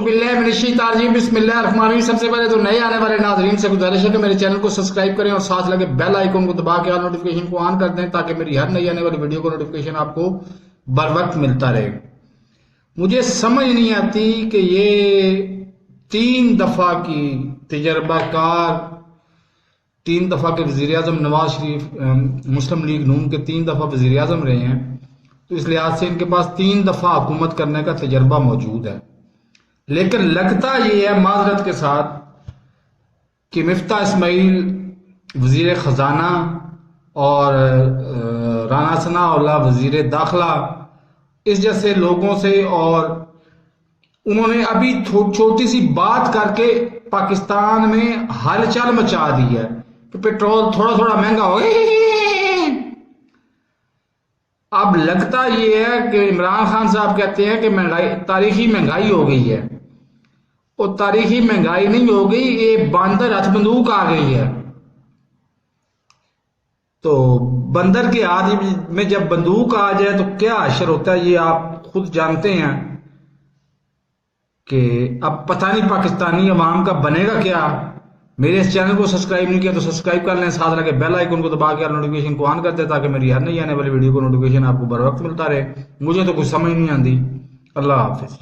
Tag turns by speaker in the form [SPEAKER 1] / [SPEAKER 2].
[SPEAKER 1] औज़ुबिल्लाहि बिस्मिल्लाहिर्रहमानिर्रहीम। सबसे पहले तो नए आने वाले नाज़रीन से गुजारिश है कि मेरे चैनल को सब्सक्राइब करें और साथ लगे बेल आइकन को दबा के नोटिफिकेशन को ऑन कर दें ताकि मेरी हर नई आने वाली वीडियो को नोटिफिकेशन आपको बर वक्त मिलता रहे। मुझे समझ नहीं आती कि ये 3 दफा की तजर्बाकार 3 दफा के वजीर आजम नवाज शरीफ मुस्लिम लीग नून के 3 दफा वजीर आजम रहे हैं, तो इस लिहाज से इनके पास 3 दफा हुकूमत करने का तजर्बा मौजूद है। लेकिन लगता ये है माजरत के साथ कि मिफ्ता इस्माइल वजीर खजाना और राना सनाउल्लाह वजीर दाखिला इस जैसे लोगों से, और उन्होंने अभी छोटी सी बात करके पाकिस्तान में हलचल मचा दी है कि पेट्रोल थोड़ा थोड़ा महंगा हो गया। अब लगता ये है कि इमरान खान साहब कहते हैं कि महंगाई, तारीखी महंगाई हो गई है। और तारीखी महंगाई नहीं हो गई, ये बंदर हाथ बंदूक आ गई है। तो बंदर के हाथ में जब बंदूक आ जाए तो क्या असर होता है ये आप खुद जानते हैं कि अब पता नहीं पाकिस्तानी अवाम का बनेगा क्या। मेरे इस चैनल को सब्सक्राइब नहीं किया तो सब्सक्राइब कर लें, साथ लगे बेल आइकन को दबा के नोटिफिकेशन को ऑन कर दे ताकि मेरी हर नई आने वाली वीडियो को नोटिफिकेशन आपको बर वक्त मिलता रहे। मुझे तो कुछ समझ नहीं आती। अल्लाह हाफिज।